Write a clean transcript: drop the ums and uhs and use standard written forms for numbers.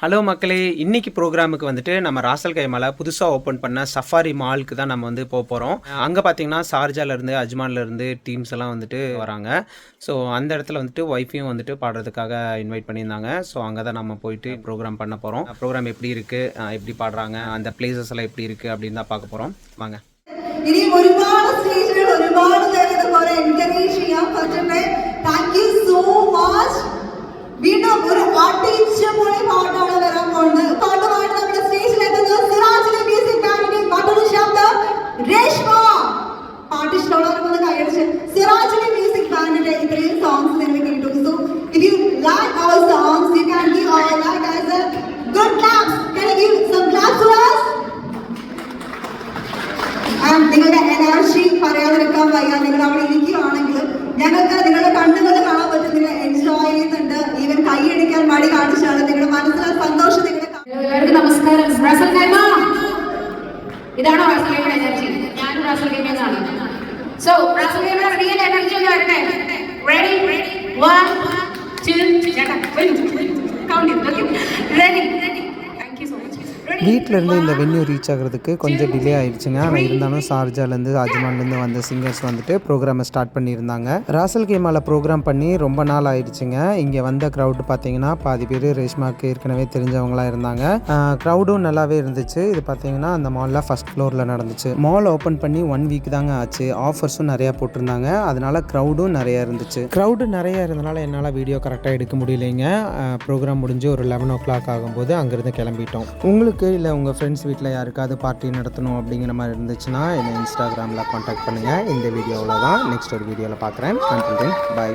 Hello மக்களே, இன்னைக்கு ப்ரோக்ராமுக்கு வந்துட்டு நம்ம ராசல் கைமால புதுசாக ஓப்பன் பண்ண சஃபாரி மாலுக்கு தான் நம்ம வந்து போகிறோம். அங்கே பார்த்தீங்கன்னா ஷார்ஜாலேருந்து அஜ்மான்லேருந்து டீம்ஸ் எல்லாம் வந்துட்டு வராங்க. ஸோ அந்த இடத்துல வந்துட்டு ஒய்ஃபையும் வந்துட்டு பாடுறதுக்காக இன்வைட் பண்ணியிருந்தாங்க. ஸோ அங்கே தான் நம்ம போயிட்டு ப்ரோக்ராம் பண்ண போகிறோம். ப்ரோக்ராம் எப்படி இருக்குது, எப்படி பாடுறாங்க, அந்த பிளேசஸ் எல்லாம் எப்படி இருக்குது அப்படின்னு தான் பார்க்க போகிறோம். வாங்க. ഇനി ഒരുപാട് സ്റ്റേജുകൾ ഒരുപാട് നേരം പോലെ എൻകറേജ് ചെയ്യാൻ പറ്റട്ടെ. Thank you so much. വീണ്ടും ഒരു അടിച്ചുപൊളി പാട്ടാണ് വരാൻ പോകുന്നത്. പാട്ടുമായിട്ട് നമ്മുടെ സ്റ്റേജിൽ എത്തുന്നത് സിറാജിലെ മ്യൂസിക് ബാൻഡിന്റെ മറ്റൊരു ശബ്ദം രേഷ്മ. പാട്ട് ഇഷ്ടമുള്ളവർക്കൊന്ന് കൈയടിച്ച് സിറാജിലെ മ്യൂസിക് ബാൻഡിന്റെ ഇത്രയും സോങ്സ് നിങ്ങൾ കേട്ടു. So if you like our songs, you can give our like as a good claps. Can you give some claps to us? നിങ്ങളുടെ എനർജി പറയാതിരിക്കാൻ വയ്യ. നിങ്ങൾ അവിടെ ഇരിക്കുകയാണെങ്കിൽ ഞങ്ങൾക്ക് നിങ്ങളുടെ കണ്ണുകൾ കാണാൻ പറ്റുന്നില്ല, എൻജോയ് ചെയ്യുന്നുണ്ട്. ഈവൻ കൈയടിക്കാൻ മടി കാണിച്ചാണ് നിങ്ങളുടെ മനസ്സിലെ സന്തോഷം. എല്ലാവർക്കും നമസ്കാരം. റാസൽ ഖൈമ, ഇതാണോ റാസൽ ഖൈമയുടെ എനർജി? ഞാനും റാസൽ ഖൈമയാണ്. സോ റാസൽ ഖൈമയുടെ റിയൽ എനർജി ഒന്ന് വരട്ടെ. റെഡി? 1 2 കൗണ്ട്. Okay, ready? வீட்டிலேருந்து இந்த வென்யூ ரீச் ஆகிறதுக்கு கொஞ்சம் டிலே ஆயிடுச்சுங்க. ஆனால் இருந்தாலும் ஷார்ஜாலேருந்து அஜ்மான்லேருந்து வந்த சிங்கர்ஸ் வந்துட்டு ப்ரோக்ராமை ஸ்டார்ட் பண்ணியிருந்தாங்க. ராசல் கைமால ப்ரோக்ராம் பண்ணி ரொம்ப நாள் ஆயிடுச்சுங்க. இங்கே வந்த க்ரௌடு பார்த்தீங்கன்னா பாதி பேர் ரேஷ்மாவுக்கு ஏற்கனவே தெரிஞ்சவங்களாம் இருந்தாங்க. க்ரௌடும் நல்லாவே இருந்துச்சு. இது பார்த்தீங்கன்னா அந்த மாலில் ஃபஸ்ட் ஃப்ளோரில் நடந்துச்சு. மால் ஓப்பன் பண்ணி 1 வீக் தாங்க ஆச்சு. ஆஃபர்ஸும் நிறையா போட்டிருந்தாங்க. அதனால க்ரௌடும் நிறையா இருந்துச்சு. க்ரௌடு நிறையா இருந்தனால என்னால் வீடியோ கரெக்டாக எடுக்க முடியலைங்க. ப்ரோக்ராம் முடிஞ்சு ஒரு 11 o'clock ஆகும்போது அங்கேருந்து கிளம்பிட்டோம். உங்களுக்கு இல்லை உங்கள் ஃப்ரெண்ட்ஸ் வீட்டில் யாருக்காவது பார்ட்டி நடத்தணும் அப்படிங்கிற மாதிரி இருந்துச்சுன்னா என்னை இன்ஸ்டாகிராமில் காண்டாக்ட் பண்ணுங்கள். இந்த வீடியோவில் தான் நெக்ஸ்ட் ஒரு வீடியோவில் பார்க்குறேன். Until then by.